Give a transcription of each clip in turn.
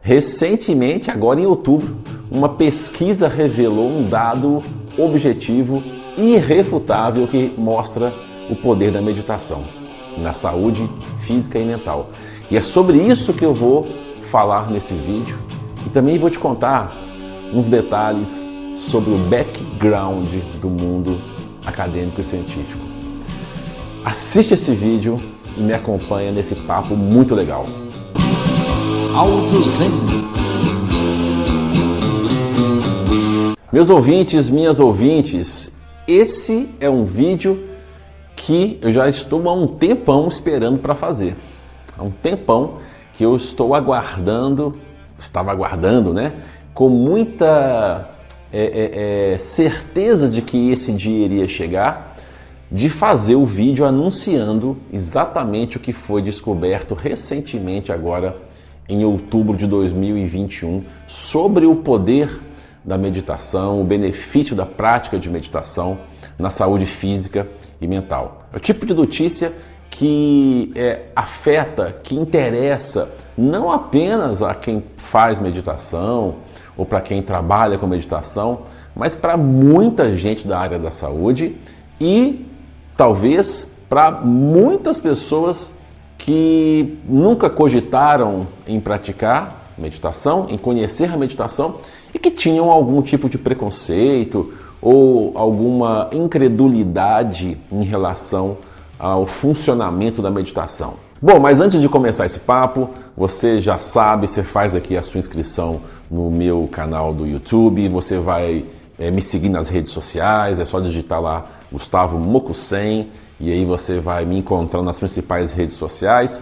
Recentemente, agora em outubro, uma pesquisa revelou um dado objetivo e irrefutável que mostra o poder da meditação na saúde física e mental. E é sobre isso que eu vou falar nesse vídeo e também vou te contar uns detalhes sobre o background do mundo acadêmico e científico. Assiste esse vídeo e me acompanha nesse papo muito legal. Áudio Zen. Meus ouvintes, minhas ouvintes, esse é um vídeo que eu já estou há um tempão esperando para fazer. Há um tempão que eu estou estava aguardando, né? Com muita certeza de que esse dia iria chegar, de fazer o vídeo anunciando exatamente o que foi descoberto recentemente agora em outubro de 2021 sobre o poder da meditação, o benefício da prática de meditação na saúde física e mental. É o tipo de notícia que afeta, que interessa não apenas a quem faz meditação ou para quem trabalha com meditação, mas para muita gente da área da saúde e talvez para muitas pessoas que nunca cogitaram em praticar meditação, em conhecer a meditação e que tinham algum tipo de preconceito ou alguma incredulidade em relação ao funcionamento da meditação. Bom, mas antes de começar esse papo, você já sabe, você faz aqui a sua inscrição no meu canal do YouTube, você vai me seguir nas redes sociais, é só digitar lá Gustavo Mokusen e aí você vai me encontrar nas principais redes sociais.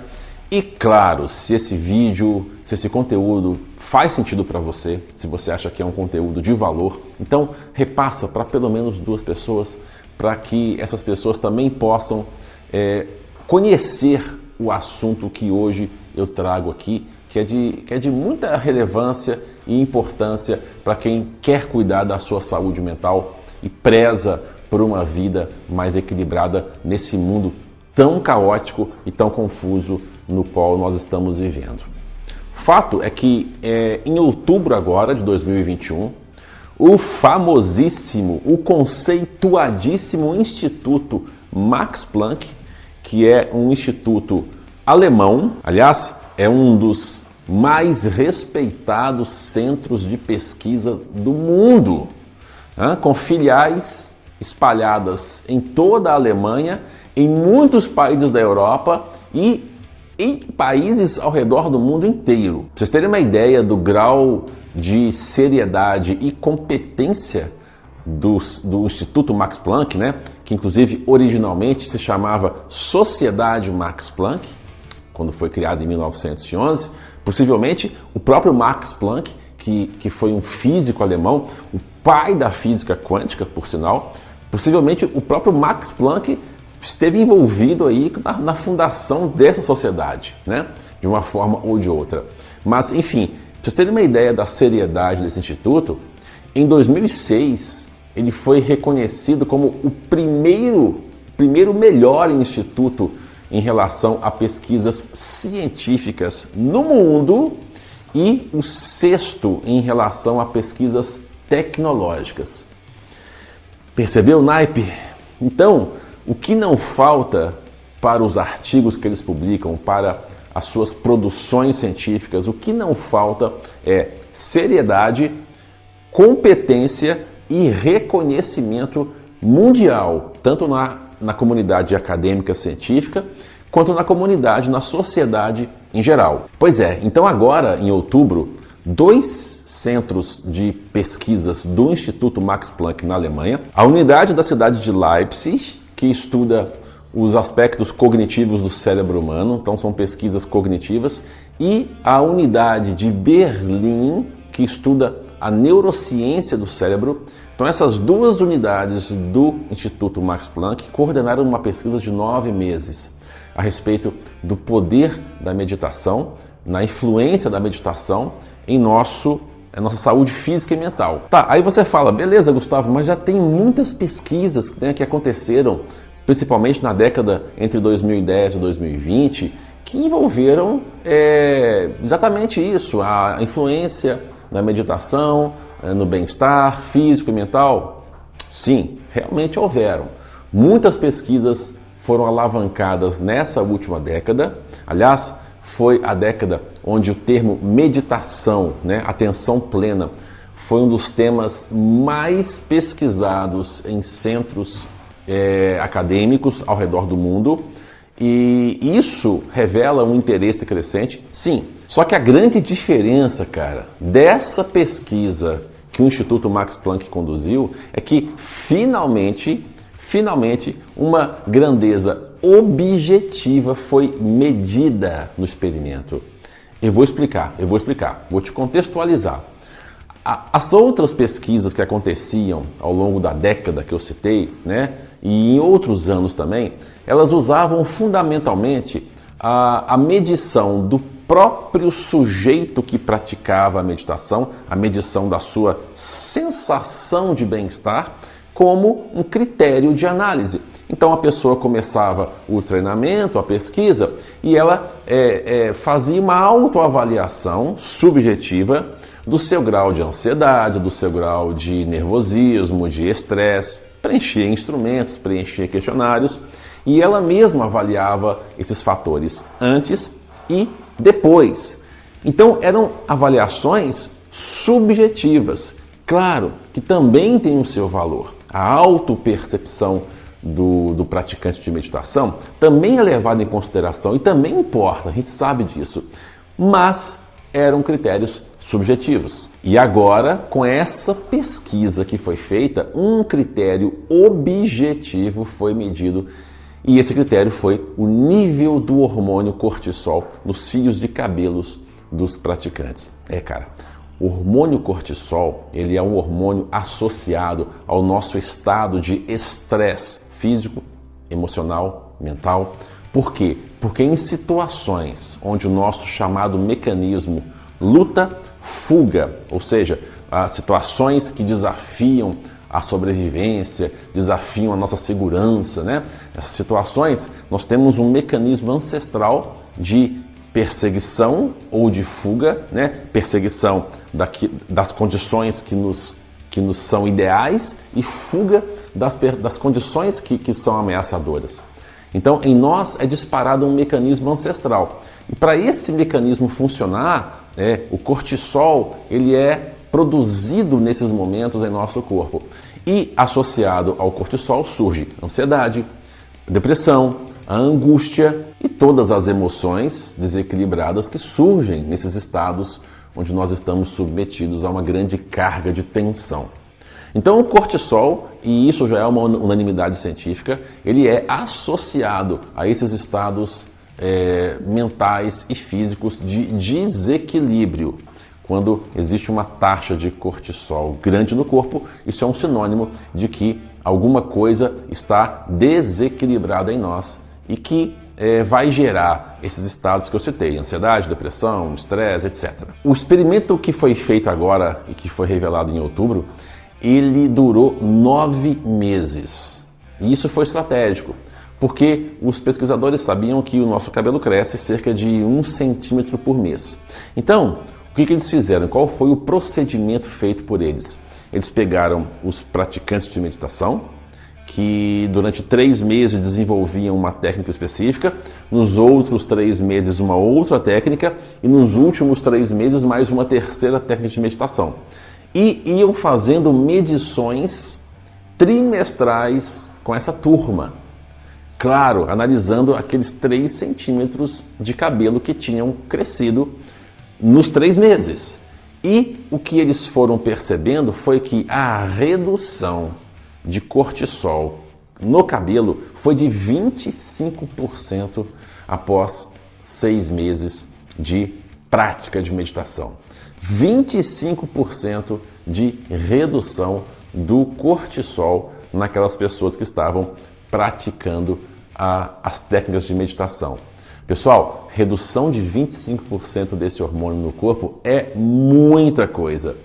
E claro, se esse vídeo, se esse conteúdo faz sentido para você, se você acha que é um conteúdo de valor, então repassa para pelo menos 2 pessoas, para que essas pessoas também possam conhecer o assunto que hoje eu trago aqui, que é de muita relevância e importância para quem quer cuidar da sua saúde mental e preza por uma vida mais equilibrada nesse mundo tão caótico e tão confuso no qual nós estamos vivendo. Fato é que em outubro agora de 2021, o famosíssimo, o conceituadíssimo Instituto Max Planck, que é um instituto alemão, aliás, é um dos mais respeitados centros de pesquisa do mundo, com filiais espalhadas em toda a Alemanha, em muitos países da Europa e em países ao redor do mundo inteiro. Pra vocês terem uma ideia do grau de seriedade e competência do Instituto Max Planck, né? Que inclusive originalmente se chamava Sociedade Max Planck, quando foi criado em 1911, possivelmente o próprio Max Planck, que foi um físico alemão, o pai da física quântica, por sinal, possivelmente o próprio Max Planck esteve envolvido aí na fundação dessa sociedade, né? De uma forma ou de outra. Mas, enfim, para vocês terem uma ideia da seriedade desse instituto, em 2006 ele foi reconhecido como o primeiro melhor instituto em relação a pesquisas científicas no mundo e o 6º em relação a pesquisas tecnológicas. Percebeu o naipe? Então, o que não falta para os artigos que eles publicam, para as suas produções científicas, o que não falta é seriedade, competência e reconhecimento mundial, tanto na comunidade acadêmica científica, quanto na comunidade, na sociedade em geral. Pois é, então agora, em outubro, 2 centros de pesquisas do Instituto Max Planck na Alemanha, a unidade da cidade de Leipzig, que estuda os aspectos cognitivos do cérebro humano, então são pesquisas cognitivas, e a unidade de Berlim, que estuda a neurociência do cérebro. Então essas 2 unidades do Instituto Max Planck coordenaram uma pesquisa de 9 meses a respeito do poder da meditação, na influência da meditação em nossa saúde física e mental. Tá, aí você fala, beleza, Gustavo, mas já tem muitas pesquisas, né, que aconteceram, principalmente na década entre 2010 e 2020, que envolveram exatamente isso, a influência na meditação, no bem-estar físico e mental. Sim, realmente houveram. Muitas pesquisas foram alavancadas nessa última década. Aliás, foi a década onde o termo meditação, atenção plena, foi um dos temas mais pesquisados em centros acadêmicos ao redor do mundo. E isso revela um interesse crescente, sim. Só que a grande diferença, cara, dessa pesquisa que o Instituto Max Planck conduziu é que finalmente uma grandeza objetiva foi medida no experimento. Eu vou explicar, vou te contextualizar. As outras pesquisas que aconteciam ao longo da década que eu citei, e em outros anos também, elas usavam fundamentalmente a medição do próprio sujeito que praticava a meditação, a medição da sua sensação de bem-estar, como um critério de análise. Então a pessoa começava o treinamento, a pesquisa, e ela fazia uma autoavaliação subjetiva do seu grau de ansiedade, do seu grau de nervosismo, de estresse, preenchia instrumentos, preenchia questionários, e ela mesma avaliava esses fatores antes e depois. Então eram avaliações subjetivas. Claro que também tem o seu valor. A autopercepção do praticante de meditação também é levada em consideração e também importa, a gente sabe disso. Mas eram critérios subjetivos. E agora, com essa pesquisa que foi feita, um critério objetivo foi medido, e esse critério foi o nível do hormônio cortisol nos fios de cabelos dos praticantes. O hormônio cortisol, ele é um hormônio associado ao nosso estado de estresse físico, emocional, mental. Por quê? Porque em situações onde o nosso chamado mecanismo luta-fuga, ou seja, situações que desafiam a sobrevivência, desafiam a nossa segurança, Essas situações, nós temos um mecanismo ancestral de perseguição ou de fuga, Perseguição das condições que nos são ideais e fuga das condições que são ameaçadoras. Então, em nós é disparado um mecanismo ancestral. E para esse mecanismo funcionar, o cortisol ele é produzido nesses momentos em nosso corpo. E associado ao cortisol surge ansiedade, depressão, a angústia e todas as emoções desequilibradas que surgem nesses estados onde nós estamos submetidos a uma grande carga de tensão. Então o cortisol, e isso já é uma unanimidade científica, ele é associado a esses estados mentais e físicos de desequilíbrio. Quando existe uma taxa de cortisol grande no corpo, isso é um sinônimo de que alguma coisa está desequilibrada em nós e que vai gerar esses estados que eu citei, ansiedade, depressão, estresse, etc. O experimento que foi feito agora e que foi revelado em outubro, ele durou 9 meses. E isso foi estratégico, porque os pesquisadores sabiam que o nosso cabelo cresce cerca de 1 centímetro por mês. Então, o que eles fizeram? Qual foi o procedimento feito por eles? Eles pegaram os praticantes de meditação, que durante 3 meses desenvolviam uma técnica específica, nos outros 3 meses uma outra técnica e nos últimos 3 meses mais uma terceira técnica de meditação. E iam fazendo medições trimestrais com essa turma. Claro, analisando aqueles 3 centímetros de cabelo que tinham crescido nos 3 meses. E o que eles foram percebendo foi que a redução de cortisol no cabelo foi de 25% após 6 meses de prática de meditação. 25% de redução do cortisol naquelas pessoas que estavam praticando as técnicas de meditação. Pessoal, redução de 25% desse hormônio no corpo é muita coisa.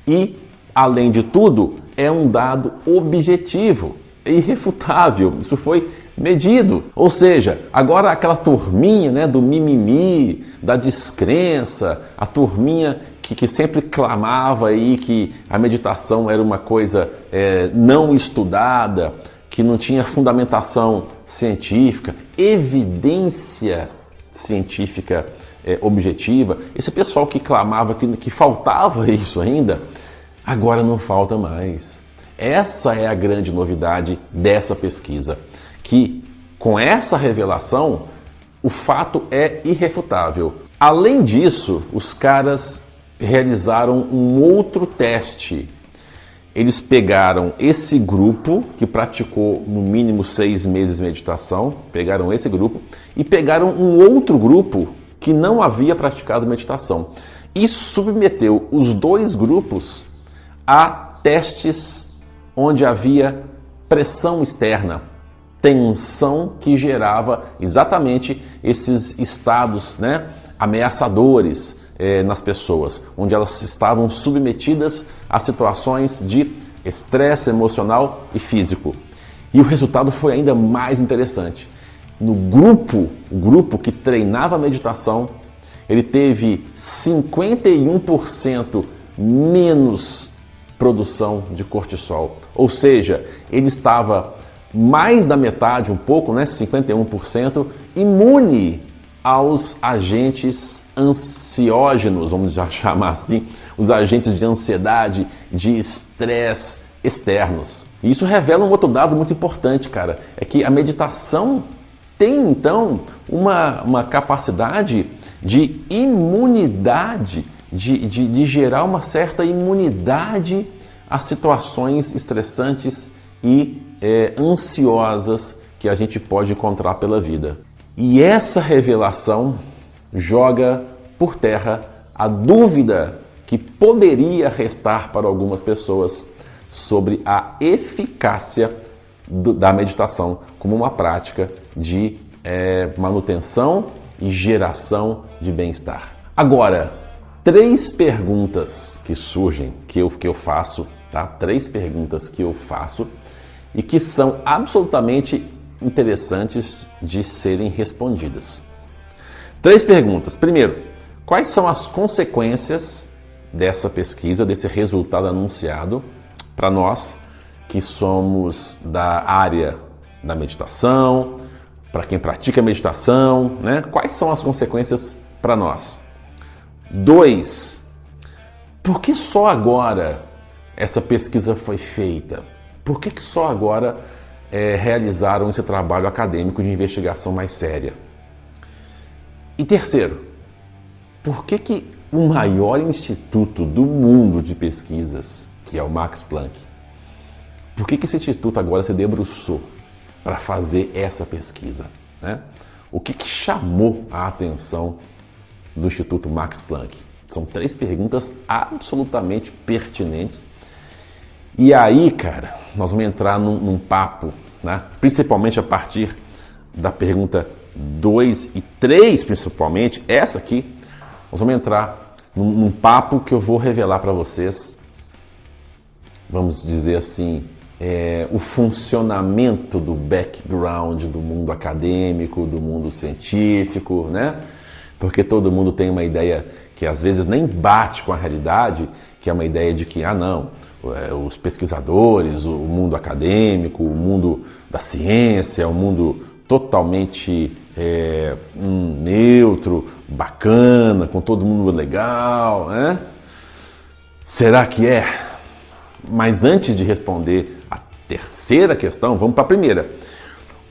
E, além de tudo, é um dado objetivo, irrefutável. Isso foi medido. Ou seja, agora aquela turminha, né, do mimimi, da descrença, a turminha que sempre clamava aí que a meditação era uma coisa não estudada, que não tinha fundamentação científica, evidência científica objetiva. Esse pessoal que clamava que faltava isso ainda, agora não falta mais. Essa é a grande novidade dessa pesquisa, que com essa revelação o fato é irrefutável. Além disso, os caras realizaram um outro teste. Eles pegaram esse grupo que praticou no mínimo 6 meses de meditação, pegaram esse grupo e pegaram um outro grupo que não havia praticado meditação e submeteu os dois grupos a testes onde havia pressão externa, tensão que gerava exatamente esses estados, né, ameaçadores nas pessoas, onde elas estavam submetidas a situações de estresse emocional e físico. E o resultado foi ainda mais interessante. No grupo, o grupo que treinava a meditação, ele teve 51% menos produção de cortisol. Ou seja, ele estava mais da metade, um pouco, né, 51%, imune aos agentes ansiógenos, vamos já chamar assim, os agentes de ansiedade, de estresse externos. E isso revela um outro dado muito importante, cara, é que a meditação tem então uma capacidade de imunidade, de gerar uma certa imunidade a situações estressantes e ansiosas que a gente pode encontrar pela vida. E essa revelação joga por terra a dúvida que poderia restar para algumas pessoas sobre a eficácia da meditação como uma prática de manutenção e geração de bem-estar. Agora, 3 perguntas que surgem, que eu faço, tá? 3 perguntas que eu faço e que são absolutamente interessantes de serem respondidas. 3 perguntas. Primeiro, quais são as consequências dessa pesquisa, desse resultado anunciado para nós que somos da área da meditação, para quem pratica meditação, né? Quais são as consequências para nós? 2, por que só agora essa pesquisa foi feita? Por que só agora realizaram esse trabalho acadêmico de investigação mais séria? E terceiro, por que o maior instituto do mundo de pesquisas, que é o Max Planck, por que esse instituto agora se debruçou para fazer essa pesquisa, né? O que chamou a atenção do Instituto Max Planck? São 3 perguntas absolutamente pertinentes. E aí, cara, nós vamos entrar num papo, né? Principalmente a partir da pergunta 2 e 3, principalmente, essa aqui, nós vamos entrar num papo que eu vou revelar para vocês, vamos dizer assim, o funcionamento do background do mundo acadêmico, do mundo científico, né? Porque todo mundo tem uma ideia que às vezes nem bate com a realidade, que é uma ideia de que, os pesquisadores, o mundo acadêmico, o mundo da ciência, o mundo totalmente neutro, bacana, com todo mundo legal, né? Será que é? Mas antes de responder a terceira questão, vamos para a primeira.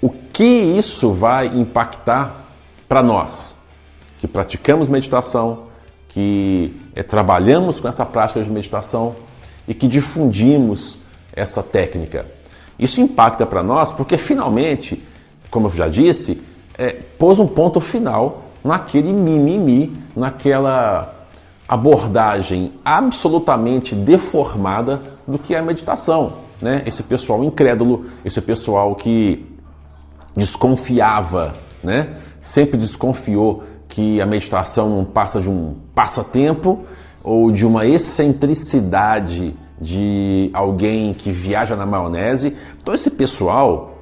O que isso vai impactar para nós que praticamos meditação, que trabalhamos com essa prática de meditação e que difundimos essa técnica? Isso impacta para nós porque finalmente, como eu já disse, pôs um ponto final naquele mimimi, naquela abordagem absolutamente deformada do que é a meditação, né? Esse pessoal incrédulo, esse pessoal que desconfiava, né? Sempre desconfiou que a meditação não passa de um passatempo ou de uma excentricidade de alguém que viaja na maionese. Então esse pessoal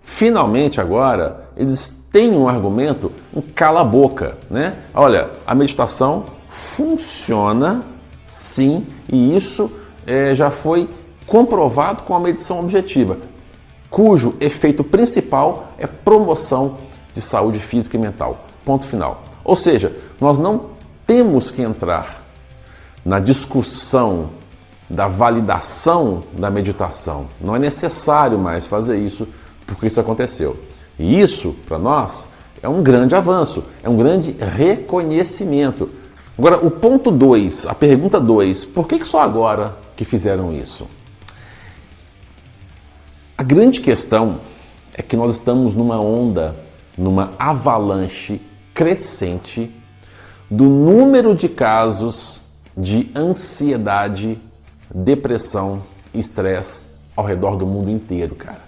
finalmente agora, eles têm um argumento, um cala-boca, né? Olha, a meditação funciona sim, e isso já foi comprovado com a medição objetiva, cujo efeito principal é promoção de saúde física e mental. Ponto final. Ou seja, nós não temos que entrar na discussão da validação da meditação. Não é necessário mais fazer isso porque isso aconteceu. E isso, para nós, é um grande avanço, é um grande reconhecimento. Agora, o ponto 2, a pergunta 2, por que só agora que fizeram isso? A grande questão é que nós estamos numa onda, numa avalanche crescente do número de casos de ansiedade, depressão e estresse ao redor do mundo inteiro, cara.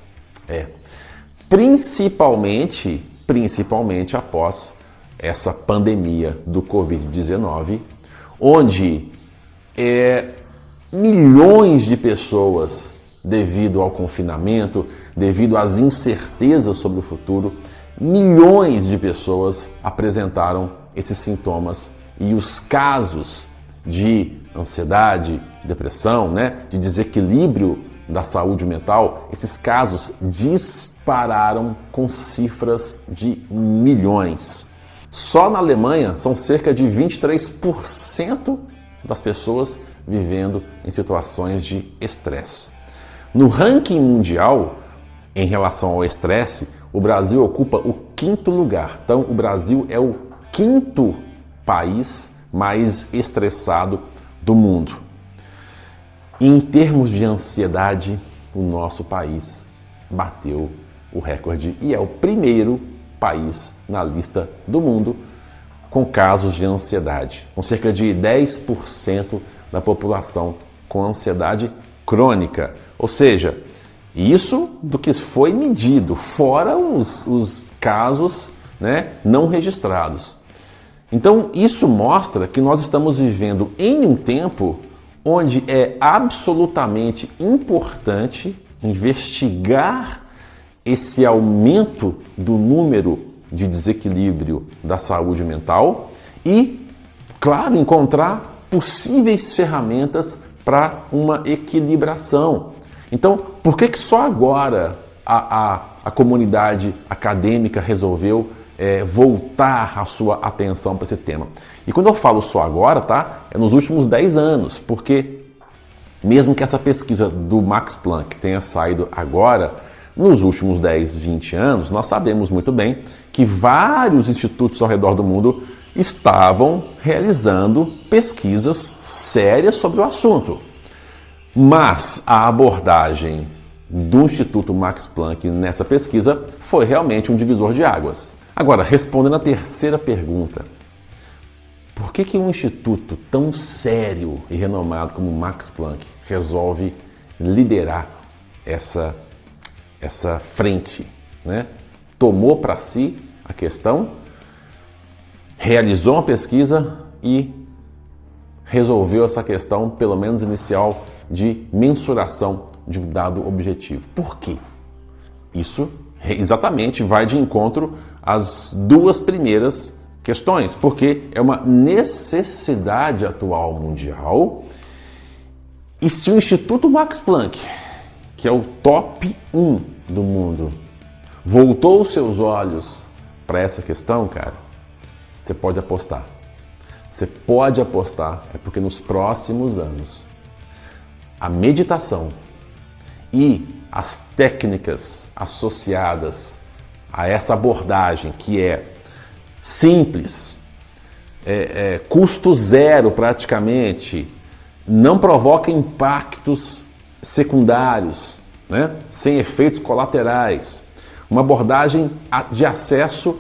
Principalmente após essa pandemia do Covid-19, onde milhões de pessoas, devido ao confinamento, devido às incertezas sobre o futuro, milhões de pessoas apresentaram esses sintomas e os casos de ansiedade, de depressão, de desequilíbrio da saúde mental, esses casos dispararam com cifras de milhões. Só na Alemanha são cerca de 23% das pessoas vivendo em situações de estresse. No ranking mundial, em relação ao estresse, o Brasil ocupa o 5º lugar. Então, o Brasil é o 5º país mais estressado do mundo. E em termos de ansiedade, o nosso país bateu o recorde e é o primeiro país na lista do mundo com casos de ansiedade, com cerca de 10% da população com ansiedade crônica. Ou seja, isso do que foi medido, fora os casos não registrados. Então, isso mostra que nós estamos vivendo em um tempo onde é absolutamente importante investigar esse aumento do número de desequilíbrio da saúde mental e, claro, encontrar possíveis ferramentas para uma equilibração. Então, por que só agora a comunidade acadêmica resolveu voltar a sua atenção para esse tema? E quando eu falo só agora, tá? É nos últimos 10 anos, porque mesmo que essa pesquisa do Max Planck tenha saído agora, nos últimos 10, 20 anos, nós sabemos muito bem que vários institutos ao redor do mundo estavam realizando pesquisas sérias sobre o assunto. Mas a abordagem do Instituto Max Planck nessa pesquisa foi realmente um divisor de águas. Agora, respondendo a terceira pergunta, por que um instituto tão sério e renomado como o Max Planck resolve liderar essa frente, Tomou para si a questão, realizou uma pesquisa e resolveu essa questão, pelo menos inicial, de mensuração de um dado objetivo. Por quê? Isso exatamente vai de encontro às duas primeiras questões, porque é uma necessidade atual mundial. E se o Instituto Max Planck, que é o top 1 do mundo, voltou os seus olhos para essa questão, cara, você pode apostar. Você pode apostar, é porque nos próximos anos a meditação e as técnicas associadas a essa abordagem, que é simples, custo zero praticamente, não provoca impactos secundários, sem efeitos colaterais, uma abordagem de acesso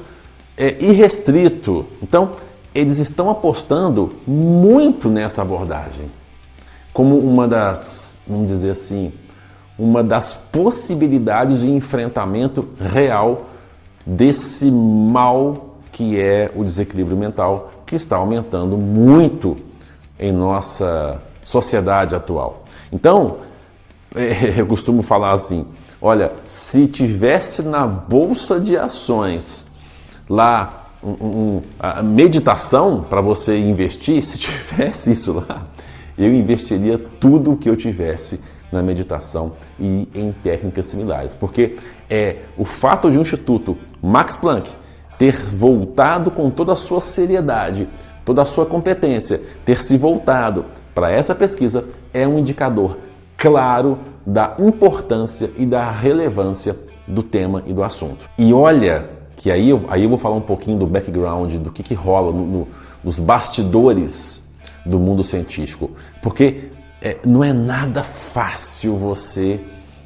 irrestrito. Então, eles estão apostando muito nessa abordagem como uma das, vamos dizer assim, uma das possibilidades de enfrentamento real desse mal que é o desequilíbrio mental, que está aumentando muito em nossa sociedade atual. Então, eu costumo falar assim, Olha, se tivesse na bolsa de ações lá a meditação para você investir, se tivesse isso lá, eu investiria tudo o que eu tivesse na meditação e em técnicas similares. Porque o fato de um Instituto Max Planck ter voltado com toda a sua seriedade, toda a sua competência, ter se voltado para essa pesquisa é um indicador claro da importância e da relevância do tema e do assunto. E olha que aí eu vou falar um pouquinho do background, do que rola nos bastidores do mundo científico. Porque não é nada fácil você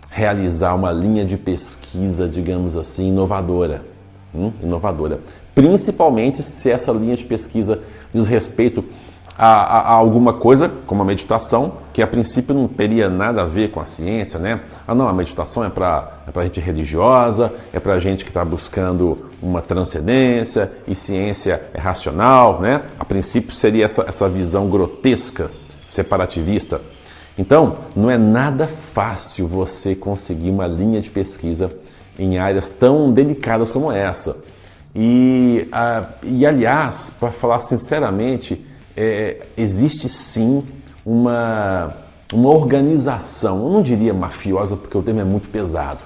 realizar uma linha de pesquisa, digamos assim, inovadora. Principalmente se essa linha de pesquisa diz respeito a alguma coisa, como a meditação, que a princípio não teria nada a ver com a ciência, né? Ah não, a meditação é para gente religiosa, é para gente que está buscando uma transcendência, e ciência é racional, né? A princípio seria essa visão grotesca, separativista. Então, não é nada fácil você conseguir uma linha de pesquisa em áreas tão delicadas como essa. E aliás, para falar sinceramente, existe sim uma organização, eu não diria mafiosa porque o termo é muito pesado,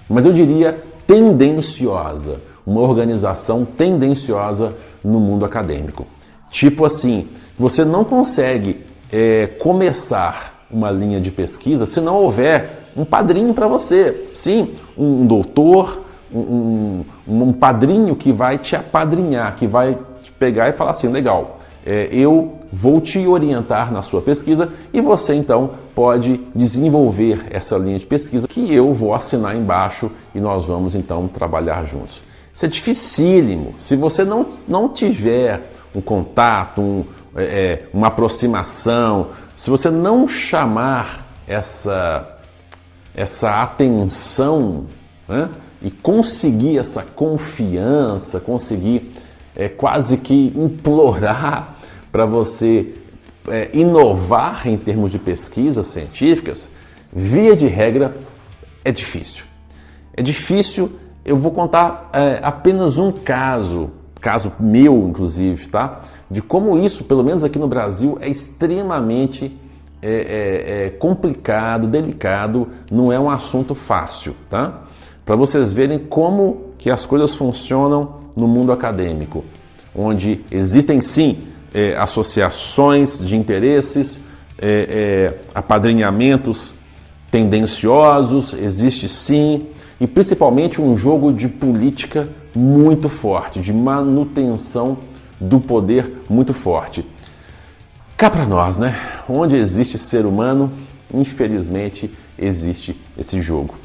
mas eu diria tendenciosa, uma organização tendenciosa no mundo acadêmico. Tipo assim, você não consegue começar uma linha de pesquisa se não houver um padrinho para você. Sim, um doutor, um padrinho que vai te apadrinhar, que vai te pegar e falar assim, legal, eu vou te orientar na sua pesquisa e você então pode desenvolver essa linha de pesquisa que eu vou assinar embaixo e nós vamos então trabalhar juntos. Isso é dificílimo. Se você não tiver um contato, uma aproximação, se você não chamar essa atenção, né, e conseguir essa confiança, conseguir quase que implorar para você inovar em termos de pesquisas científicas, via de regra, é difícil. É difícil, eu vou contar apenas um caso meu, inclusive, tá? De como isso, pelo menos aqui no Brasil, é extremamente complicado, delicado, não é um assunto fácil, tá? Para vocês verem como que as coisas funcionam no mundo acadêmico, onde existem sim associações de interesses, apadrinhamentos tendenciosos, existe sim, e principalmente um jogo de política muito forte, de manutenção do poder muito forte. Cá para nós, né? Onde existe ser humano, infelizmente existe esse jogo,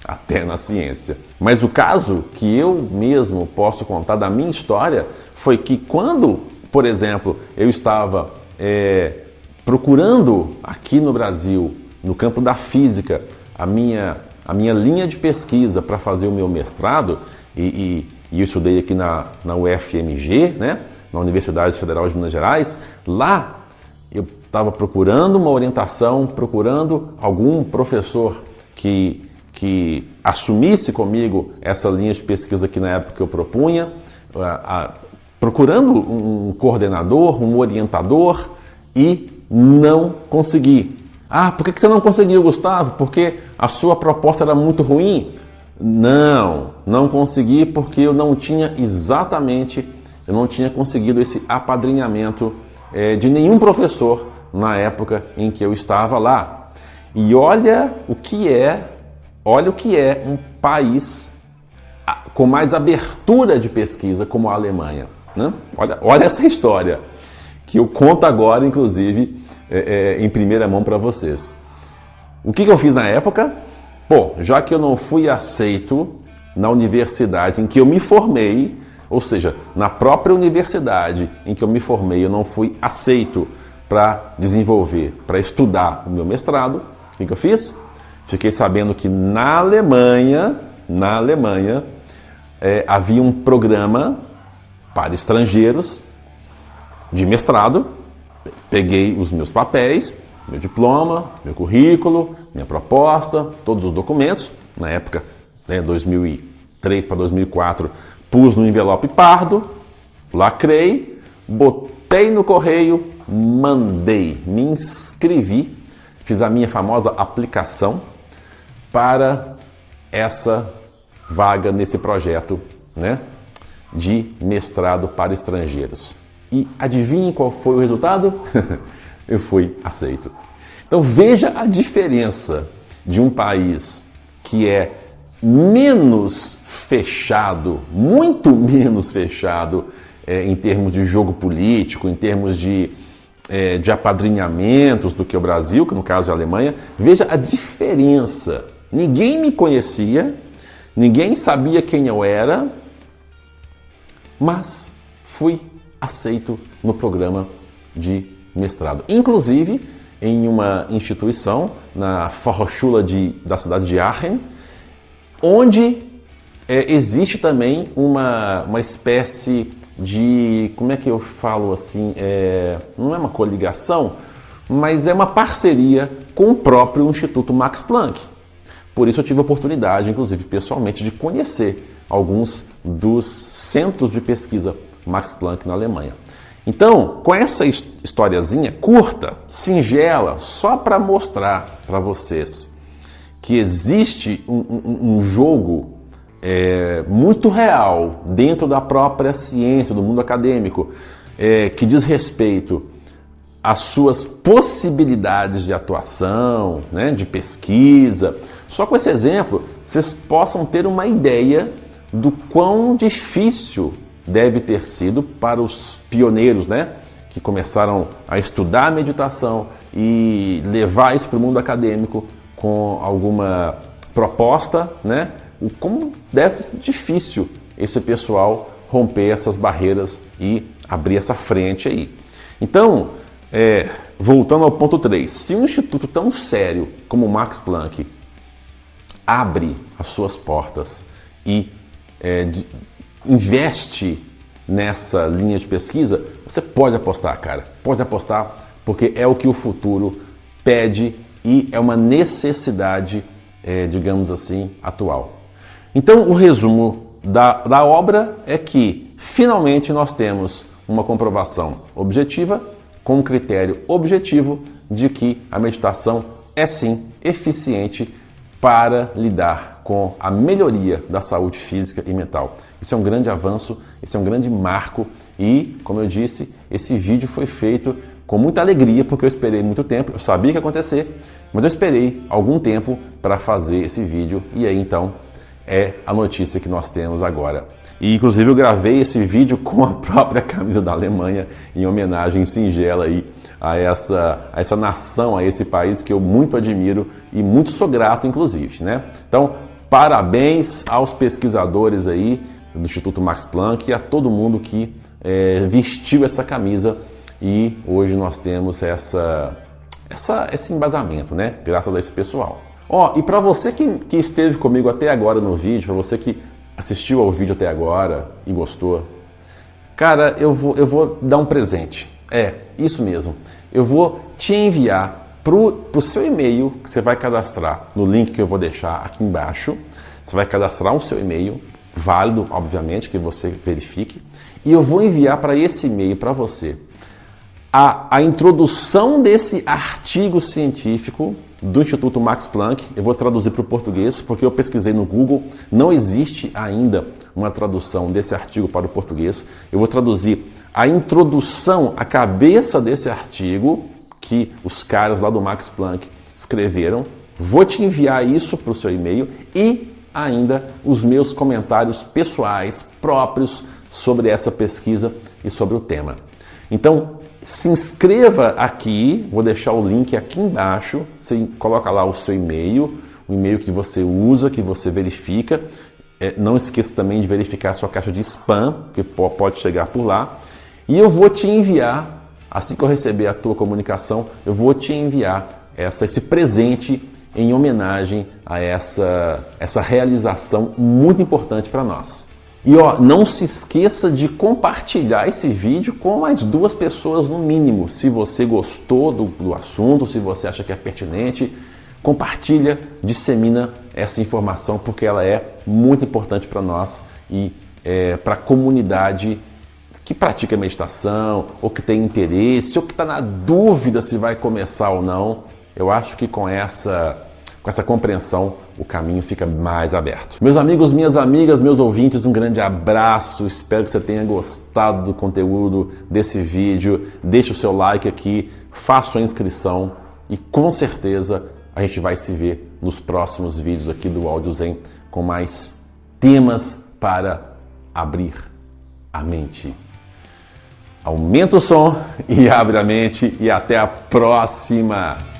até na ciência. Mas o caso que eu mesmo posso contar da minha história foi que quando, por exemplo, eu estava procurando aqui no Brasil, no campo da física, a minha linha de pesquisa para fazer o meu mestrado, e eu estudei aqui na UFMG, né, na Universidade Federal de Minas Gerais, lá eu estava procurando uma orientação, procurando algum professor que assumisse comigo essa linha de pesquisa que na época eu propunha, procurando um coordenador, um orientador, e não consegui. Ah, por que você não conseguiu, Gustavo? Porque a sua proposta era muito ruim? Não consegui porque eu não tinha conseguido esse apadrinhamento de nenhum professor na época em que eu estava lá. E olha o que é um país com mais abertura de pesquisa como a Alemanha, né? Olha essa história que eu conto agora, inclusive, em primeira mão para vocês. O que eu fiz na época? Bom, já que eu não fui aceito na universidade em que eu me formei, ou seja, na própria universidade em que eu me formei, eu não fui aceito para desenvolver, para estudar o meu mestrado, o que eu fiz? Fiquei sabendo que na Alemanha, havia um programa para estrangeiros de mestrado. Peguei os meus papéis, meu diploma, meu currículo, minha proposta, todos os documentos, na época, né, 2003 para 2004, pus no envelope pardo, lacrei, botei no correio, mandei, me inscrevi, fiz a minha famosa aplicação para essa vaga nesse projeto, né, de mestrado para estrangeiros. E adivinhe qual foi o resultado? Eu fui aceito. Então veja a diferença de um país que é menos fechado, muito menos fechado em termos de jogo político, em termos de apadrinhamentos do que o Brasil, que no caso é a Alemanha. Veja a diferença. Ninguém me conhecia, ninguém sabia quem eu era, mas fui aceito no programa de mestrado. Inclusive em uma instituição, na Fachhochschule da cidade de Aachen, onde existe também uma espécie de, como é que eu falo assim, não é uma coligação, mas é uma parceria com o próprio Instituto Max Planck. Por isso eu tive a oportunidade, inclusive pessoalmente, de conhecer alguns dos centros de pesquisa Max Planck na Alemanha. Então, com essa historiazinha curta, singela, só para mostrar para vocês que existe um jogo muito real dentro da própria ciência, do mundo acadêmico, que diz respeito às suas possibilidades de atuação, né, de pesquisa. Só com esse exemplo, vocês possam ter uma ideia do quão difícil deve ter sido para os pioneiros, né, que começaram a estudar a meditação e levar isso para o mundo acadêmico com alguma proposta, né? Como deve ser difícil esse pessoal romper essas barreiras e abrir essa frente aí. Então, voltando ao ponto 3, se um instituto tão sério como o Max Planck abre as suas portas e investe nessa linha de pesquisa, você pode apostar, cara. Pode apostar, porque é o que o futuro pede e é uma necessidade, digamos assim, atual. Então, o resumo da obra é que, finalmente, nós temos uma comprovação objetiva, com um critério objetivo de que a meditação é, sim, eficiente para lidar com a melhoria da saúde física e mental. Isso é um grande avanço, esse é um grande marco e, como eu disse, esse vídeo foi feito com muita alegria, porque eu esperei muito tempo, eu sabia que ia acontecer, mas eu esperei algum tempo para fazer esse vídeo e aí então é a notícia que nós temos agora. E inclusive eu gravei esse vídeo com a própria camisa da Alemanha em homenagem singela aí a essa nação, a esse país que eu muito admiro e muito sou grato, inclusive, né? Então, parabéns aos pesquisadores aí do Instituto Max Planck e a todo mundo que vestiu essa camisa e hoje nós temos esse embasamento, né? Graças a esse pessoal. E para você que esteve comigo até agora no vídeo, para você que assistiu ao vídeo até agora e gostou, cara, eu vou dar um presente. Isso mesmo. Eu vou te enviar pro seu e-mail, que você vai cadastrar no link que eu vou deixar aqui embaixo. Você vai cadastrar o seu e-mail, válido, obviamente, que você verifique. E eu vou enviar para esse e-mail, para você, a introdução desse artigo científico do Instituto Max Planck. Eu vou traduzir para o português, porque eu pesquisei no Google, não existe ainda uma tradução desse artigo para o português. Eu vou traduzir a introdução, a cabeça desse artigo que os caras lá do Max Planck escreveram. Vou te enviar isso para o seu e-mail e ainda os meus comentários pessoais próprios sobre essa pesquisa e sobre o tema. Então, se inscreva aqui, vou deixar o link aqui embaixo, você coloca lá o seu e-mail, o e-mail que você usa, que você verifica. Não esqueça também de verificar a sua caixa de spam, que pode chegar por lá. E eu vou te enviar, assim que eu receber a tua comunicação, eu vou te enviar esse presente em homenagem a essa realização muito importante para nós. E não se esqueça de compartilhar esse vídeo com mais 2 pessoas no mínimo. Se você gostou do assunto, se você acha que é pertinente, compartilha, dissemina essa informação porque ela é muito importante para nós e para a comunidade que pratica meditação, ou que tem interesse, ou que está na dúvida se vai começar ou não. Eu acho que com essa compreensão o caminho fica mais aberto. Meus amigos, minhas amigas, meus ouvintes, um grande abraço. Espero que você tenha gostado do conteúdo desse vídeo. Deixe o seu like aqui, faça sua inscrição e com certeza a gente vai se ver nos próximos vídeos aqui do Áudio Zen com mais temas para abrir a mente. Aumenta o som e abre a mente e até a próxima!